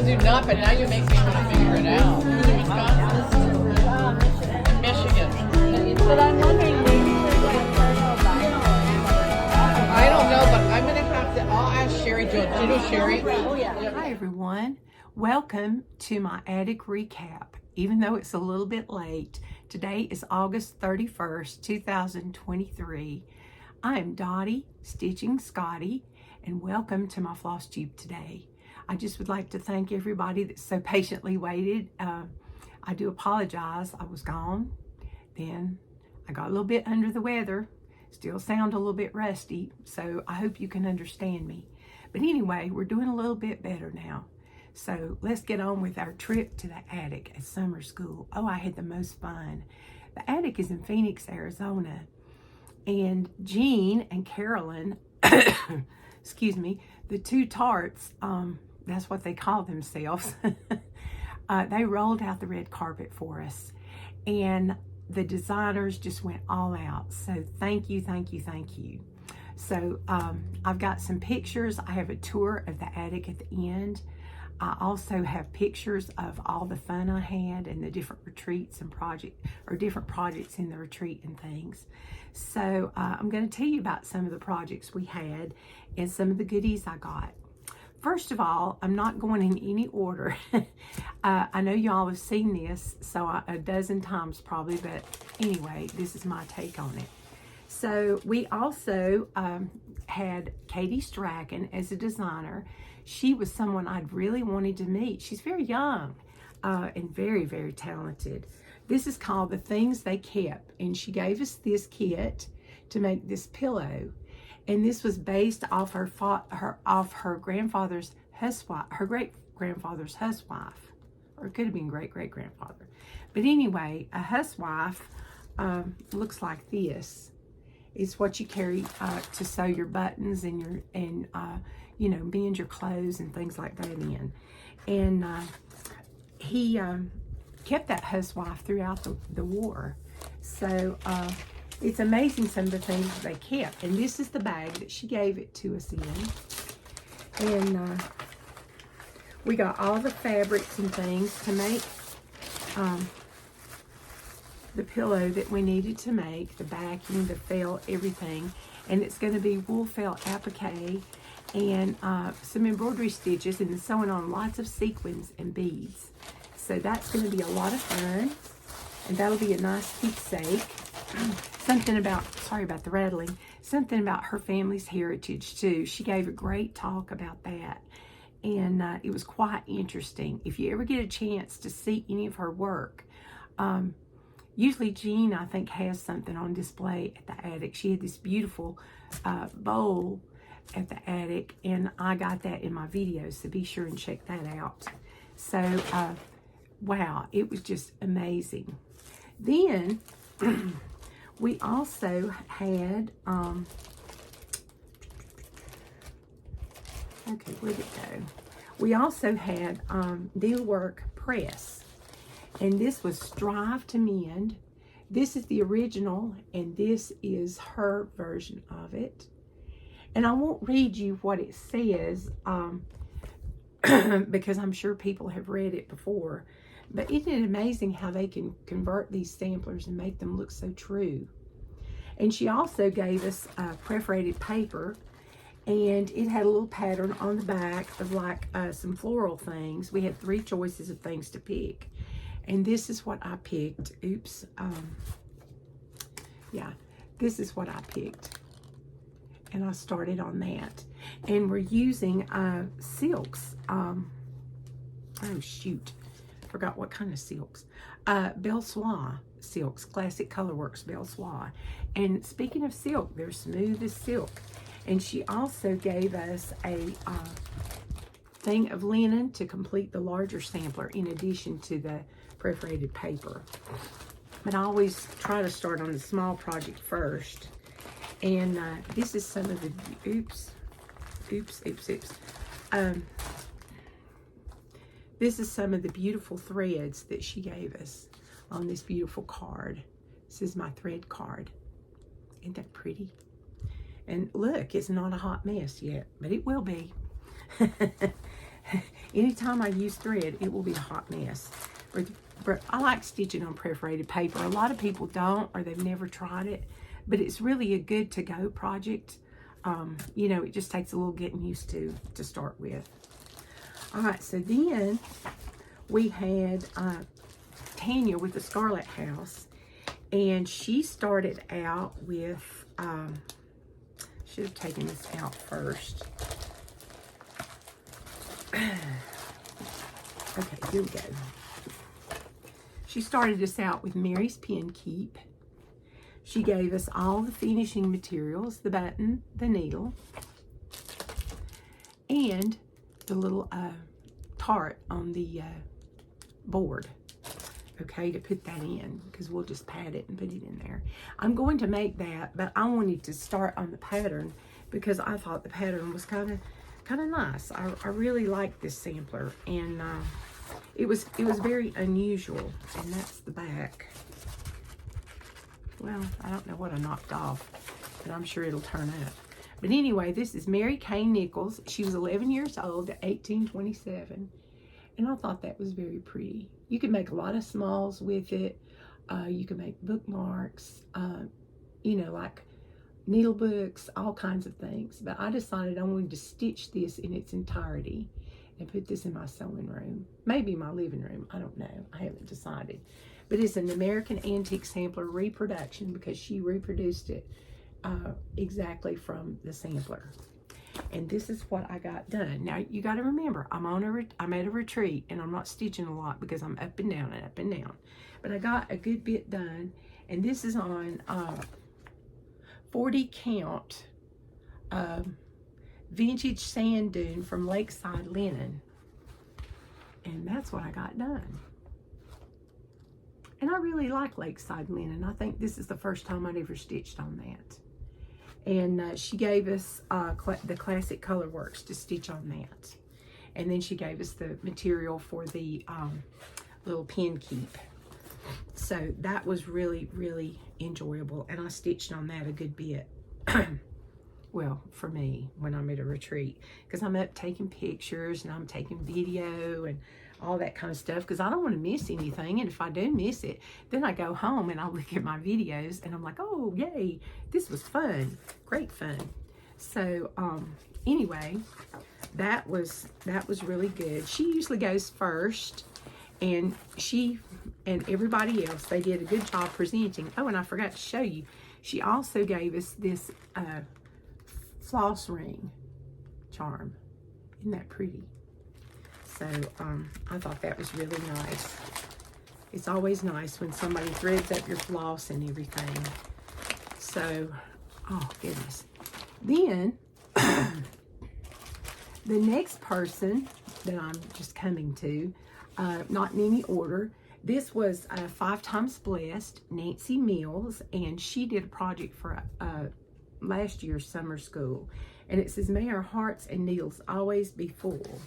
do not, but now you make me want to figure it out. Wisconsin? Michigan. But I'm wondering, maybe we're going to turn I don't know, but I'm going to have to, I'll ask Sherry. Do you know Sherry? Oh, yeah. Hi everyone, welcome to my attic recap. Even though it's a little bit late, today is August 31st, 2023. I am Dottie, Stitching Scotty, and welcome to my floss tube today. I just would like to thank everybody that so patiently waited. I do apologize, I was gone. Then I got a little bit under the weather, still sound a little bit rusty, so I hope you can understand me. But anyway, we're doing a little bit better now. So let's get on with our trip to the attic at summer school. Oh, I had the most fun. The attic is in Phoenix, Arizona. And Jean and Carolyn, excuse me, the two tarts, that's what they call themselves. They rolled out the red carpet for us. And the designers just went all out. So thank you, thank you, thank you. So I've got some pictures. I have a tour of the attic at the end. I also have pictures of all the fun I had and the different retreats and different projects in the retreat and things. So I'm going to tell you about some of the projects we had and some of the goodies I got. First of all, I'm not going in any order. I know y'all have seen this a dozen times probably, but anyway, this is my take on it. So we also had Katie Stratham as a designer. She was someone I'd really wanted to meet. She's very young and very, very talented. This is called The Things They Kept, and she gave us this kit to make this pillow. And this was based off her grandfather's housewife, her great-grandfather's housewife, or it could have been great-great-grandfather. But anyway, a housewife looks like this. It's what you carry to sew your buttons and you know, bend your clothes and things like that in. And he kept that housewife throughout the war. So it's amazing some of the things they kept. And this is the bag that she gave it to us in. And we got all the fabrics and things to make the pillow that we needed to make, the backing, the felt, everything. And it's going to be wool felt applique and some embroidery stitches and sewing on lots of sequins and beads. So that's going to be a lot of fun, and that'll be a nice keepsake. Something about, sorry about the rattling, something about her family's heritage too. She gave a great talk about that, and it was quite interesting. If you ever get a chance to see any of her work, usually Jean, I think, has something on display at the attic. She had this beautiful bowl at the attic, and I got that in my video, so be sure and check that out. So wow, it was just amazing. Then we also had okay, where'd it go? We also had Needlework Press, and this was Strive to Mend. This is the original, and this is her version of it. And I won't read you what it says because I'm sure people have read it before. But isn't it amazing how they can convert these samplers and make them look so true? And she also gave us perforated paper, and it had a little pattern on the back of like some floral things. We had 3 choices of things to pick. And this is what I picked. Oops. Yeah, this is what I picked. And I started on that. And we're using silks. Oh, shoot. Forgot what kind of silks. Belle Soie silks. Classic Colorworks Belle Soie. And speaking of silk, they're smooth as silk. And she also gave us a thing of linen to complete the larger sampler in addition to the perforated paper. But I always try to start on the small project first. And this is some of the, oops. This is some of the beautiful threads that she gave us on this beautiful card. This is my thread card. Isn't that pretty? And look, it's not a hot mess yet, but it will be. Anytime I use thread, it will be a hot mess. But I like stitching on perforated paper. A lot of people don't, or they've never tried it, but it's really a good to-go project. You know, it just takes a little getting used to start with. All right, so then we had Tanya with the Scarlett House, and she started out with, should have taken this out first. Okay, here we go. She started us out with Mary's Pin Keep. She gave us all the finishing materials, the button, the needle, and the little tart on the board, okay, to put that in, because we'll just pat it and put it in there. I'm going to make that, but I wanted to start on the pattern because I thought the pattern was kind of nice. I really liked this sampler, and it was very unusual. And that's the back. Well, I don't know what I knocked off, but I'm sure it'll turn up. But anyway, this is Mary Kay Nichols. She was 11 years old at 1827, and I thought that was very pretty. You can make a lot of smalls with it. You can make bookmarks, you know, like needle books, all kinds of things. But I decided I wanted to stitch this in its entirety and put this in my sewing room. Maybe my living room, I don't know. I haven't decided. But it's an American Antique Sampler reproduction because she reproduced it exactly from the sampler. And this is what I got done. Now, you got to remember, I'm at a retreat, and I'm not stitching a lot because I'm up and down and up and down. But I got a good bit done, and this is on 40 count vintage sand dune from Lakeside Linen. And that's what I got done. And I really like Lakeside Linen. I think this is the first time I'd ever stitched on that. And she gave us the Classic Color Works to stitch on that. And then she gave us the material for the little pin keep. So that was really, really enjoyable. And I stitched on that a good bit. Well, for me, when I'm at a retreat. Because I'm up taking pictures and I'm taking video and all that kind of stuff, because I don't want to miss anything. And if I do miss it, then I go home and I look at my videos and I'm like, oh, yay, this was fun. Great fun. So anyway, that was really good. She usually goes first, and she and everybody else, they did a good job presenting. Oh, and I forgot to show you, she also gave us this floss ring charm. Isn't that pretty? So I thought that was really nice. It's always nice when somebody threads up your floss and everything. So, oh goodness. Then, the next person that I'm just coming to, not in any order, this was 5 Times Blessed, Nancy Mills, and she did a project for last year's summer school. And it says, may our hearts and needles always be full.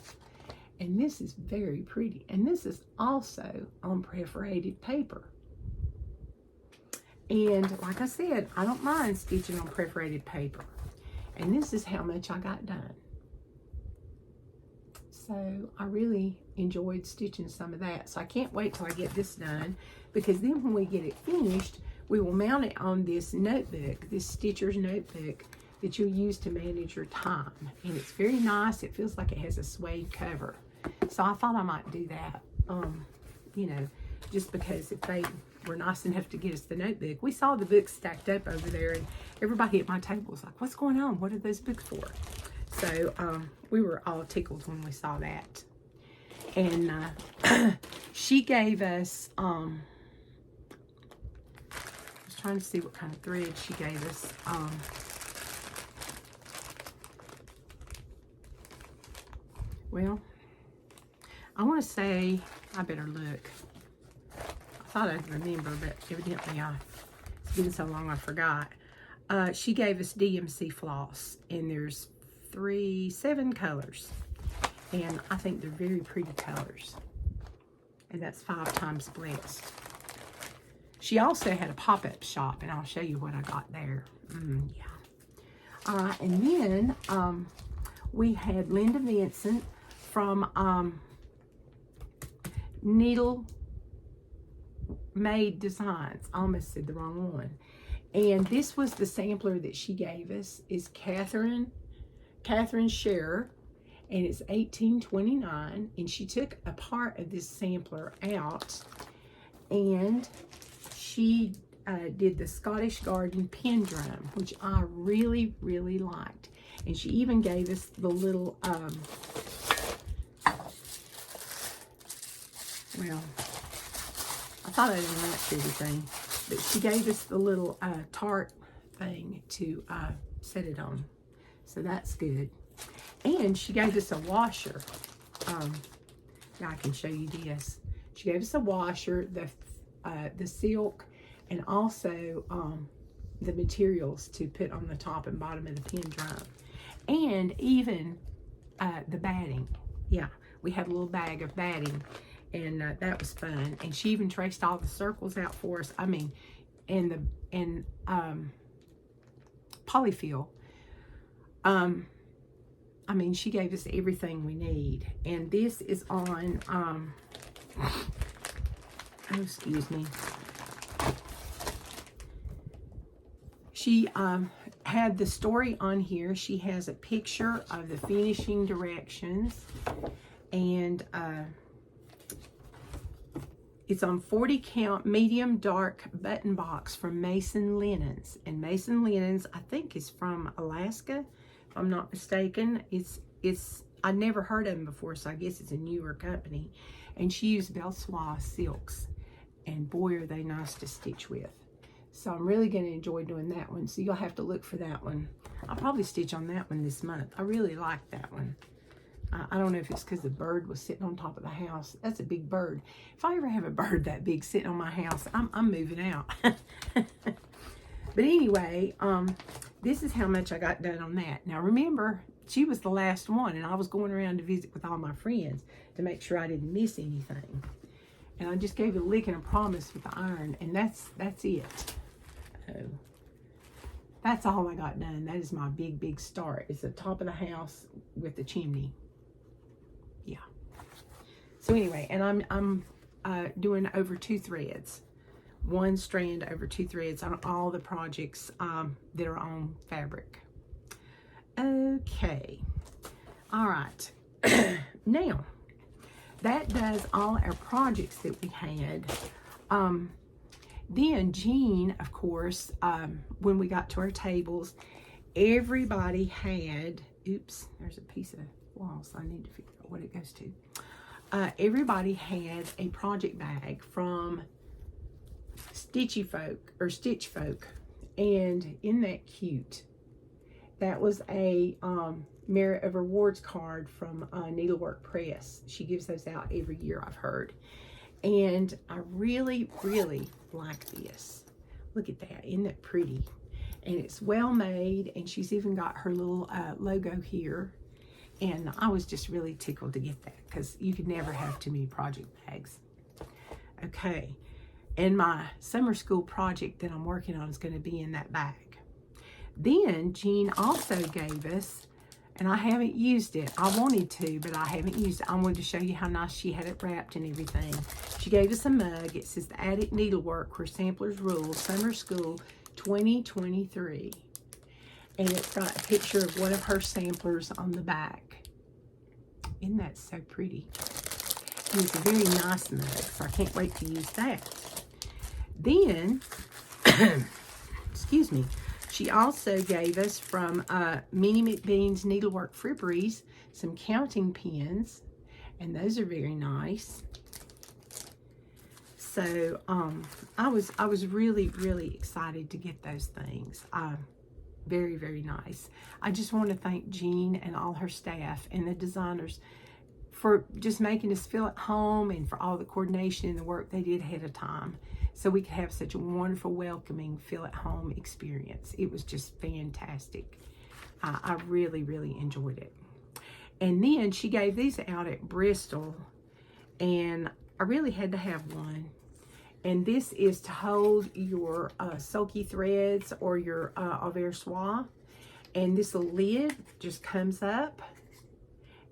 And this is very pretty. And this is also on perforated paper. And like I said, I don't mind stitching on perforated paper. And this is how much I got done. So I really enjoyed stitching some of that. So I can't wait till I get this done, because then when we get it finished, we will mount it on this notebook, this Stitcher's notebook that you'll use to manage your time. And it's very nice. It feels like it has a suede cover. So I thought I might do that, you know, just because if they were nice enough to get us the notebook. We saw the books stacked up over there, and everybody at my table was like, what's going on? What are those books for? So we were all tickled when we saw that. And she gave us, I was trying to see what kind of thread she gave us. Well, I want to say, I better look. I thought I'd remember, but evidently it's been so long I forgot. She gave us DMC floss, and there's 7 colors. And I think they're very pretty colors. And that's 5 Times Blessed. She also had a pop-up shop, and I'll show you what I got there. Yeah. And then we had Linda Vincent from Needlemade Designs. I almost said the wrong one. And this was the sampler that she gave us. Is Catherine Scherer, and it's $18.29. And she took a part of this sampler out, and she did the Scottish Garden pin drum, which I really, really liked. And she even gave us the little, well, I thought I didn't match everything, but she gave us the little tart thing to set it on. So that's good. And she gave us a washer. Now I can show you this. She gave us a washer, the silk, and also the materials to put on the top and bottom of the pin drum. And even the batting. Yeah, we had a little bag of batting, and that was fun. And she even traced all the circles out for us. I mean, and polyfill. I mean, she gave us everything we need. And this is on, oh, excuse me. She had the story on here. She has a picture of the finishing directions, and it's on 40 count medium dark button box from Mason Linens. And Mason Linens, I think, is from Alaska, if I'm not mistaken. I never heard of them before, so I guess it's a newer company. And she used Belsois silks, and boy, are they nice to stitch with. So I'm really going to enjoy doing that one. So you'll have to look for that one. I'll probably stitch on that one this month. I really like that one. I don't know if it's because the bird was sitting on top of the house. That's a big bird. If I ever have a bird that big sitting on my house, I'm moving out. But anyway, this is how much I got done on that. Now remember, she was the last one, and I was going around to visit with all my friends to make sure I didn't miss anything. And I just gave it a lick and a promise with the iron, and that's it. That's all I got done. That is my big start. It's the top of the house with the chimney. Yeah. So anyway, and I'm doing over 2 threads. 1 strand over 2 threads on all the projects that are on fabric. Okay. All right. Now, that does all our projects that we had. Then Jean, of course, when we got to our tables, everybody had, oops, there's a piece of floss. I need to figure out what it goes to. Everybody had a project bag from Stitch Folk, and isn't that cute? That was a Merit of Rewards card from Needlework Press. She gives those out every year, I've heard. And I really, really like this. Look at that. Isn't that pretty? And it's well made, and she's even got her little logo here. And I was just really tickled to get that, because you could never have too many project bags. Okay. And my summer school project that I'm working on is going to be in that bag. Then Jean also gave us, and I haven't used it. I wanted to, but I haven't used it. I wanted to show you how nice she had it wrapped and everything. She gave us a mug. It says the Attic Needlework where Samplers Rule, Summer School 2023. And it's got a picture of one of her samplers on the back. Isn't that so pretty? And it's a very nice mug, so I can't wait to use that. Then, excuse me, she also gave us from Minnie McBean's Needlework Fripperies some counting pins, and those are very nice. So I was really, really excited to get those things. Very, very nice. I just want to thank Jean and all her staff and the designers for just making us feel at home, and for all the coordination and the work they did ahead of time, so we could have such a wonderful, welcoming, feel at home experience. It was just fantastic. I really, really enjoyed it. And then she gave these out at Bristol, and I really had to have one. And this is to hold your sulky threads or your Auvers soie. And this lid just comes up,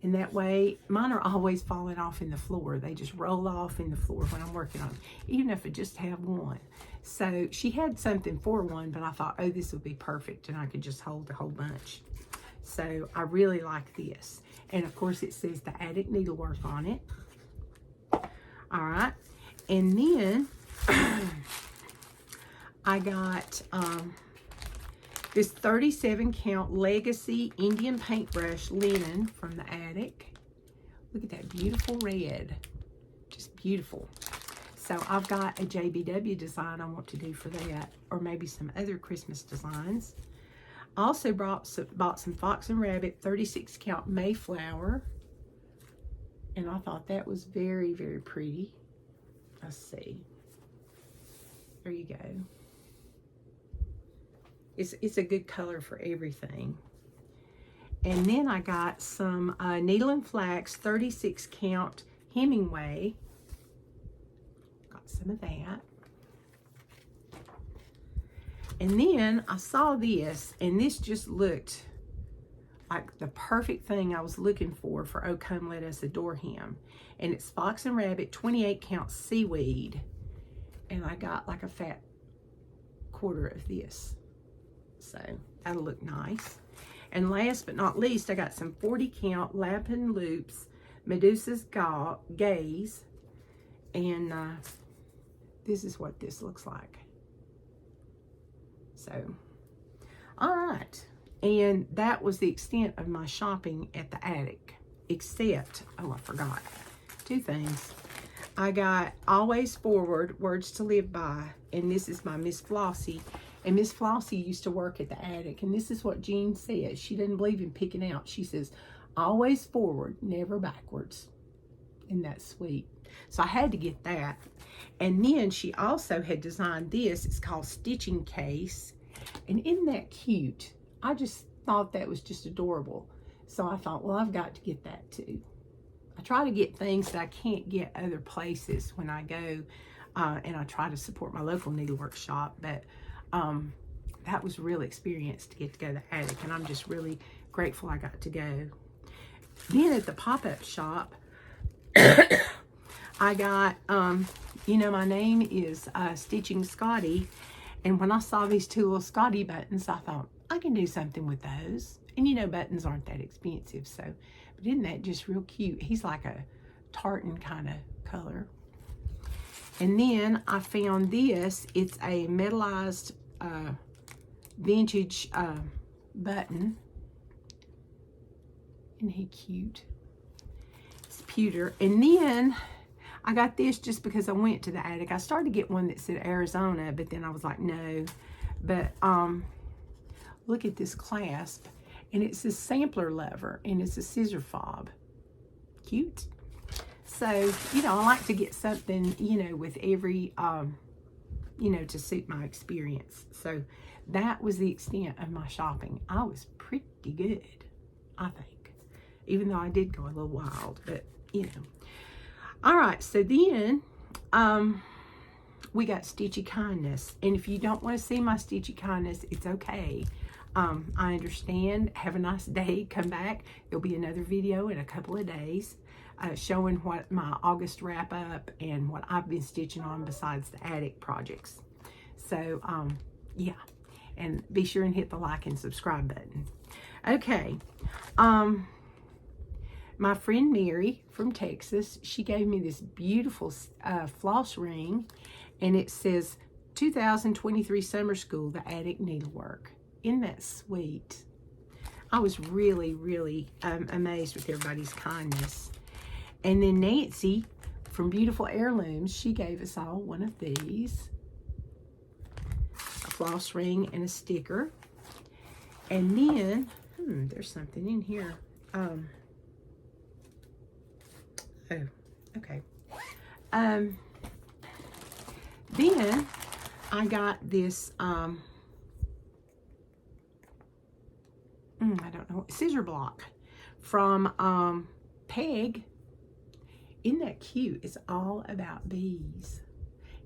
And that way, mine are always falling off in the floor. They just roll off in the floor when I'm working on them, even if I just have one. So she had something for one, but I thought, oh, this would be perfect, and I could just hold a whole bunch. So I really like this. And of course, it says the Attic Needlework on it. All right. And then I got this 37 count Legacy Indian paintbrush linen from the Attic. Look at that beautiful red. Just beautiful. So I've got a JBW design I want to do for that, or maybe some other Christmas designs. I also bought some Fox and Rabbit 36 count Mayflower. And I thought that was very, very pretty. Let's see. There you go. It's a good color for everything. And then I got some Needle and Flax 36 count Hemingway. Got some of that. And then I saw this, and this just looked like the perfect thing I was looking for Oh Come Let Us Adore Him. And it's Fox and Rabbit 28 count seaweed. And I got like a fat quarter of this. So that'll look nice. And last but not least, I got some 40 count Lapin Loops Medusa's Gaze. And this is what this looks like. So, all right. And that was the extent of my shopping at the Attic. Except, oh, I forgot. Two things. I got Always Forward, Words to Live By. And this is by Miss Flossie. And Miss Flossie used to work at the Attic. And this is what Jean says. She doesn't believe in picking out. She says, always forward, never backwards. Isn't that sweet? So I had to get that. And then she also had designed this. It's called Stitching Case. And isn't that cute? I just thought that was just adorable. So I thought, well, I've got to get that too. I try to get things that I can't get other places when I go. And I try to support my local needlework shop. But that was a real experience to get to go to the Attic. And I'm just really grateful I got to go. Then at the pop-up shop, I got, you know, my name is Stitching Scotty. And when I saw these two little Scotty buttons, I thought, I can do something with those. And you know, buttons aren't that expensive. So, but isn't that just real cute? He's like a tartan kind of color. And then I found this. It's a metallized vintage button. Isn't he cute? It's pewter. And then I got this just because I went to the Attic. I started to get one that said Arizona, but then I was like, no. But look at this clasp. And it's a sampler lever, and it's a scissor fob. Cute. So, you know, I like to get something, you know, with every, you know, to suit my experience. So that was the extent of my shopping. I was pretty good, I think. Even though I did go a little wild, but, you know. All right, so then we got Stitchy Kindness. And if you don't want to see my Stitchy Kindness, it's okay. I understand. Have a nice day. Come back. There'll be another video in a couple of days showing what my August wrap up and what I've been stitching on besides the Attic projects. So, yeah. And be sure and hit the like and subscribe button. Okay. My friend Mary from Texas, she gave me this beautiful floss ring. And it says 2023 Summer School, the Attic Needlework. Isn't that sweet? I was really, really amazed with everybody's kindness. And then Nancy from Beautiful Heirlooms, she gave us all one of these. A floss ring and a sticker. And then, there's something in here. Oh, okay. Then I got this, I don't know, scissor block from Peg. Isn't that cute? It's all about bees.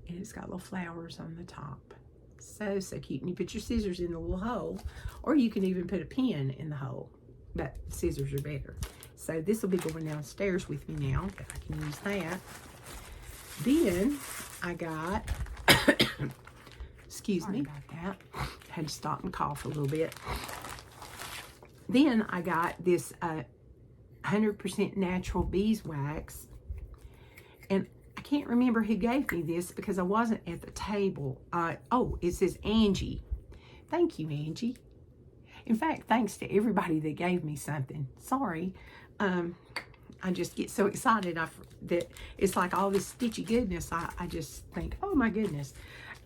And it's got little flowers on the top. So, so cute. And you put your scissors in the little hole, or you can even put a pin in the hole. But scissors are better. So this will be going downstairs with me now, but I can use that. Then I got, excuse me about that. Had to stop and cough a little bit. Then I got this 100% natural beeswax. And I can't remember who gave me this because I wasn't at the table. Oh, it says Angie. Thank you, Angie. In fact, thanks to everybody that gave me something. Sorry. I just get so excited that it's like all this stitchy goodness. I just think, oh my goodness.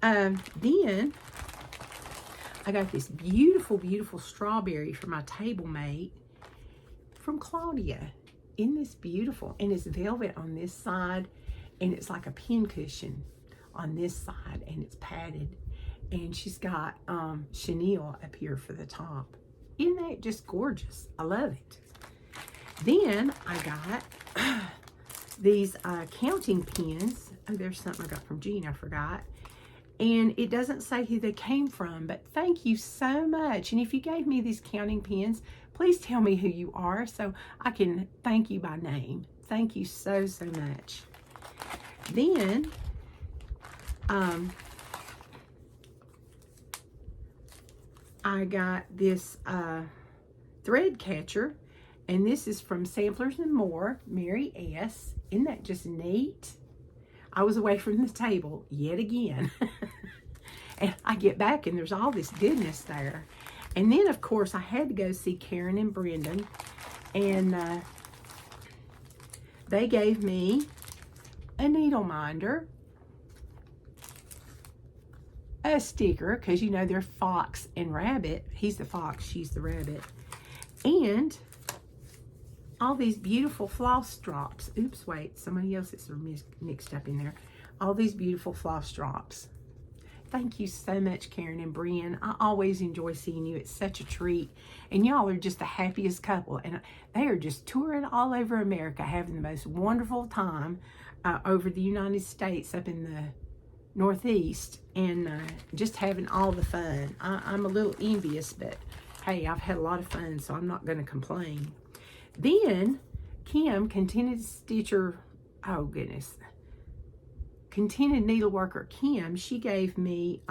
Then I got this beautiful, beautiful strawberry for my table mate from Claudia. Isn't this beautiful? And it's velvet on this side, and it's like a pin cushion on this side, and it's padded. And she's got chenille up here for the top. Isn't that just gorgeous? I love it. Then I got these counting pins. Oh, there's something I got from Jean, I forgot. And it doesn't say who they came from, but thank you so much. And if you gave me these counting pins, please tell me who you are so I can thank you by name. Thank you so, so much. Then, I got this thread catcher, and this is from Samplers and More, Mary S. Isn't that just neat? I was away from the table yet again. And I get back and there's all this goodness there. And then, of course, I had to go see Karen and Brendan. And they gave me a needle minder, a sticker, because you know they're fox and rabbit. He's the fox, she's the rabbit. And all these beautiful floss drops. Oops, wait, somebody else is mixed up in there. All these beautiful floss drops. Thank you so much, Karen and Brian. I always enjoy seeing you. It's such a treat. And y'all are just the happiest couple. And they are just touring all over America, having the most wonderful time over the United States, up in the Northeast, and just having all the fun. I'm a little envious, but hey, I've had a lot of fun, so I'm not going to complain. Then Kim, Contented Stitcher, oh goodness, Contented Needleworker Kim, she gave me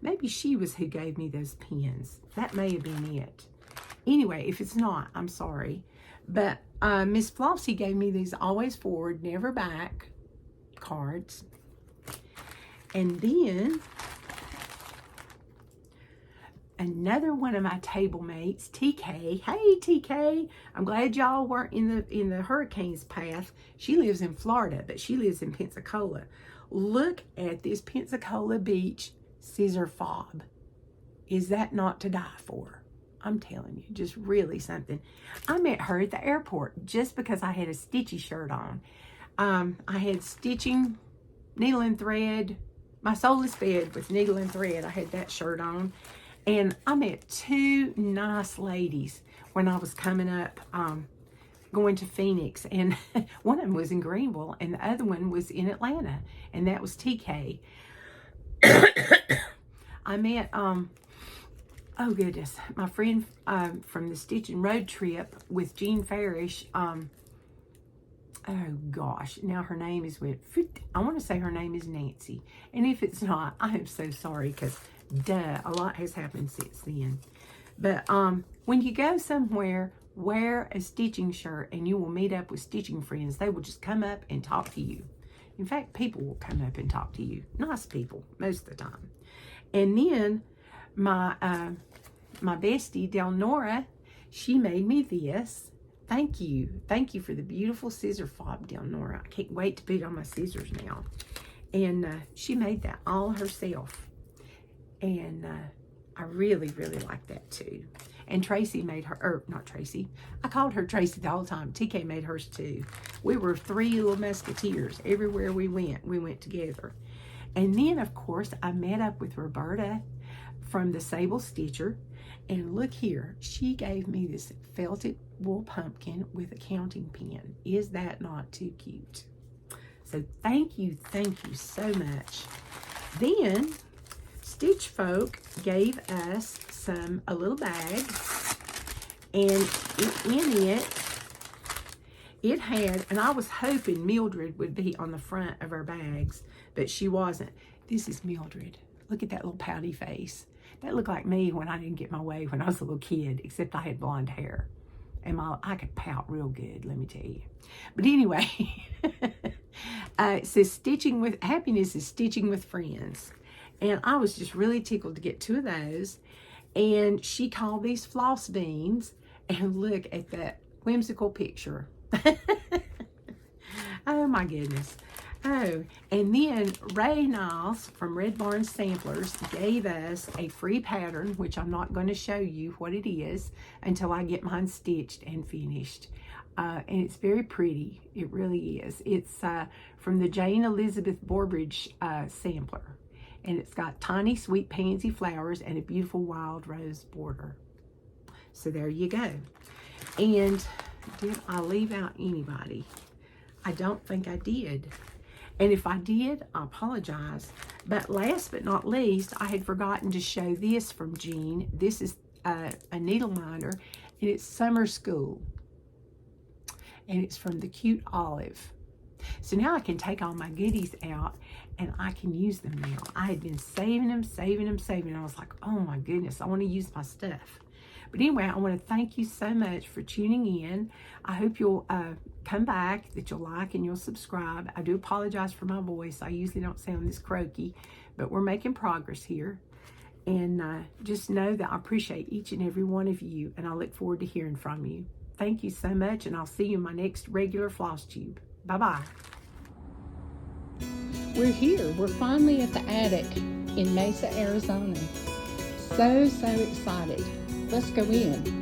maybe she was who gave me those pins. That may have been it. Anyway, if it's not, I'm sorry. But Miss Flossie gave me these Always Forward, Never Back cards. And then another one of my table mates, TK. Hey, TK. I'm glad y'all weren't in the hurricane's path. She lives in Florida, but she lives in Pensacola. Look at this Pensacola Beach scissor fob. Is that not to die for? I'm telling you, just really something. I met her at the airport just because I had a stitchy shirt on. I had stitching, needle and thread. My soul is fed with needle and thread. I had that shirt on. And I met two nice ladies when I was coming up, going to Phoenix. And one of them was in Greenville and the other one was in Atlanta. And that was TK. I met, oh goodness, my friend from the Stitching Road Trip with Jean Farish. Oh gosh, now her name is I want to say her name is Nancy. And if it's not, I am so sorry because duh, a lot has happened since then. But when you go somewhere, wear a stitching shirt and you will meet up with stitching friends. They will just come up and talk to you. In fact, people will come up and talk to you. Nice people, most of the time. And then my bestie, Delnora, she made me this. Thank you. Thank you for the beautiful scissor fob, Delnora. I can't wait to put it on my scissors now. And she made that all herself. And I really, really like that too. And Tracy made her, or not Tracy, I called her Tracy the whole time. TK made hers too. We were three little musketeers. Everywhere we went together. And then, of course, I met up with Roberta from the Sable Stitcher. And look here, she gave me this felted wool pumpkin with a counting pen. Is that not too cute? So thank you so much. Then, Stitch Folk gave us a little bag, and in it had, and I was hoping Mildred would be on the front of our bags, but she wasn't. This is Mildred. Look at that little pouty face. That looked like me when I didn't get my way when I was a little kid, except I had blonde hair. And I could pout real good, let me tell you. But anyway, it says happiness is stitching with friends. And I was just really tickled to get 2 of those. And she called these floss beans. And look at that whimsical picture. Oh my goodness. Oh, and then Ray Niles from Red Barn Samplers gave us a free pattern, which I'm not going to show you what it is until I get mine stitched and finished. And it's very pretty. It really is. It's from the Jane Elizabeth Borbridge sampler. And it's got tiny sweet pansy flowers and a beautiful wild rose border. So there you go. And did I leave out anybody? I don't think I did. And if I did, I apologize. But last but not least, I had forgotten to show this from Jean. This is a needle minder, and it's Summer School. And it's from the Cute Olive. So now I can take all my goodies out, and I can use them now. I had been saving them. I was like, oh my goodness, I want to use my stuff. But anyway, I want to thank you so much for tuning in. I hope you'll come back, that you'll like and you'll subscribe. I do apologize for my voice. I usually don't sound this croaky, but we're making progress here. And just know that I appreciate each and every one of you, and I look forward to hearing from you. Thank you so much, and I'll see you in my next regular floss tube. Bye-bye. We're here. We're finally at the attic in Mesa, Arizona. So excited. Let's go in.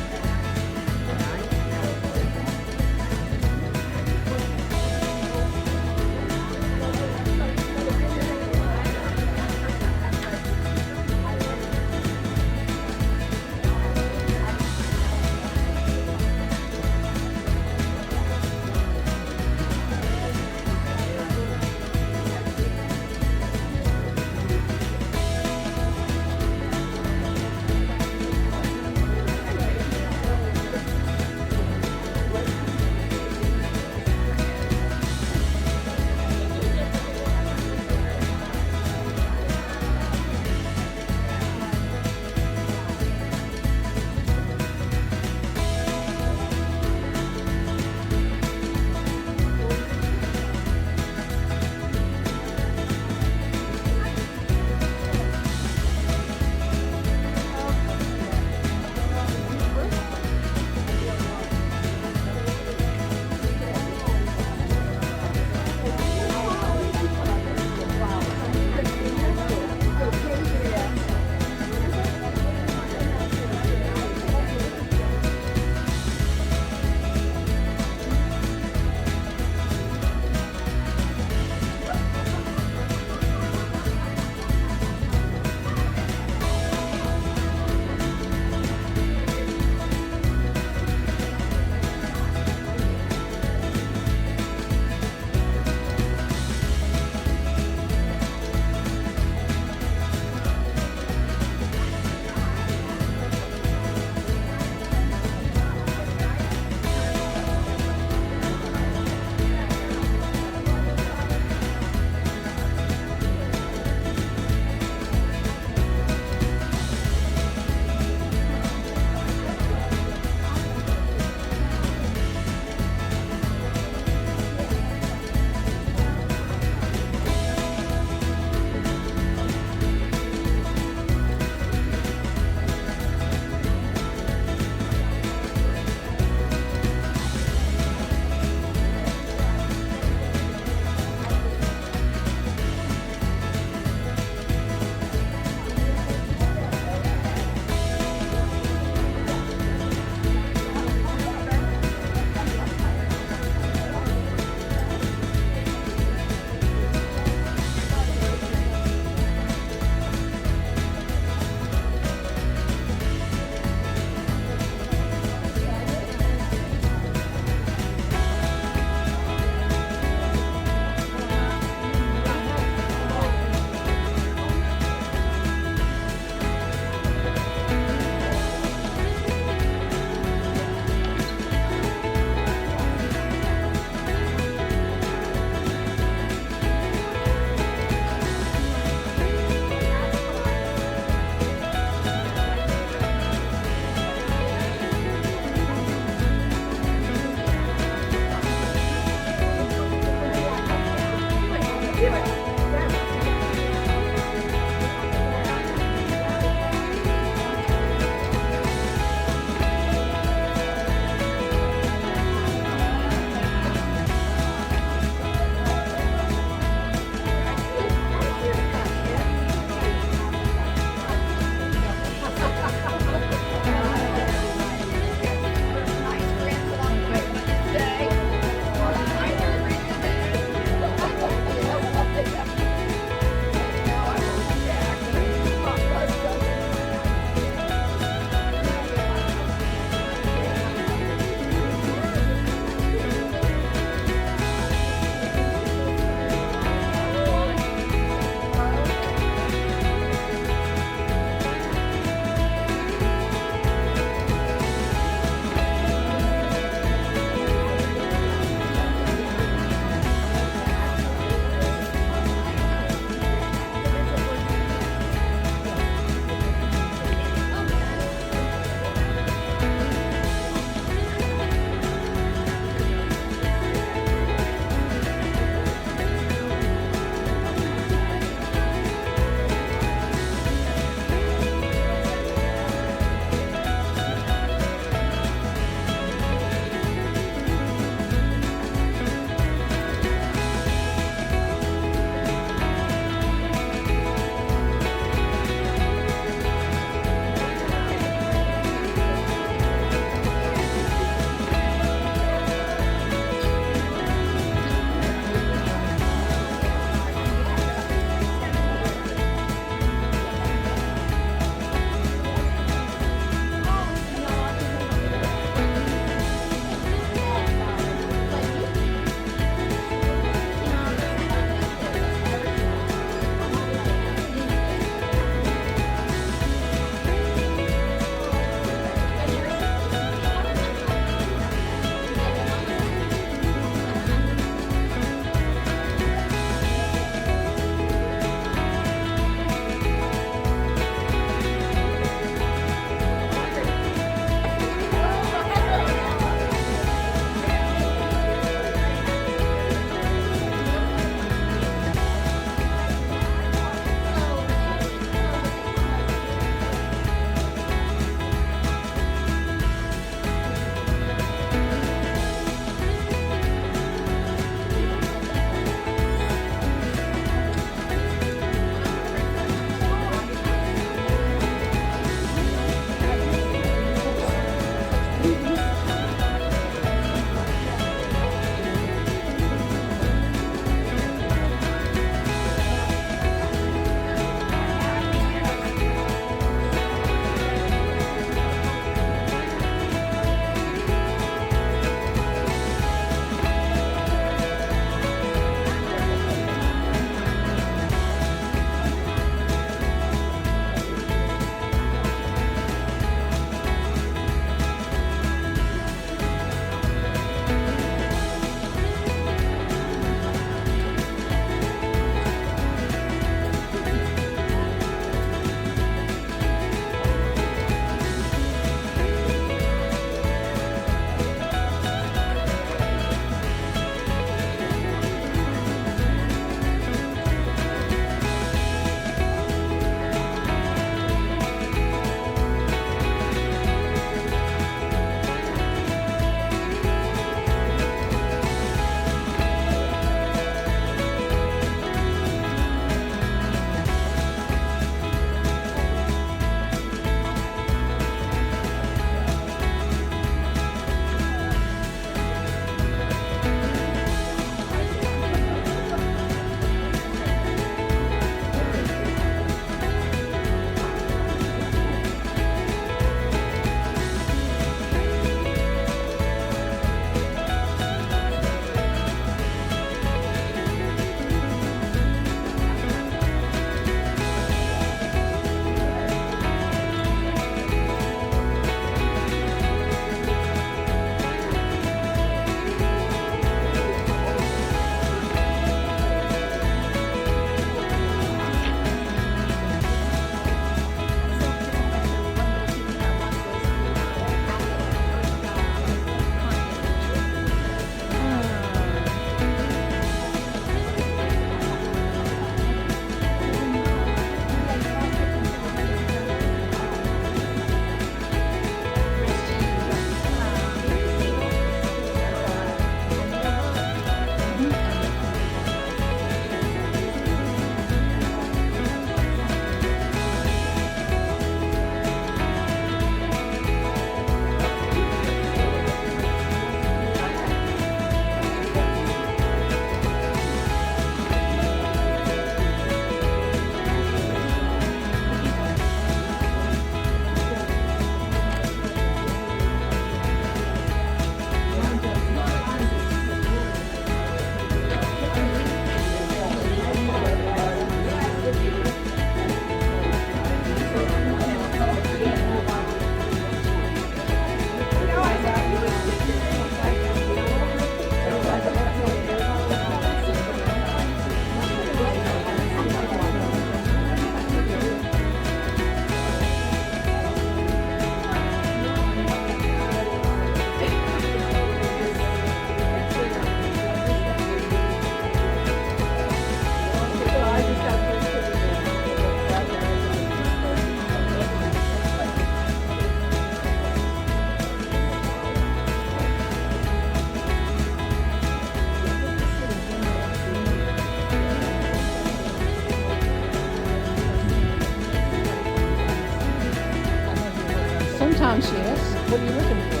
Sometimes, yes. What are you looking for?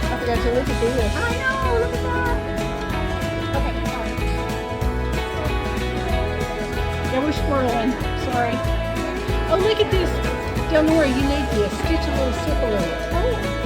I forgot to look at this. I know, look at that. Okay, sorry. Yeah, we're squirreling. Sorry. Oh, look at this. Don't worry, you need this. Stitch a little slip a little. Oh.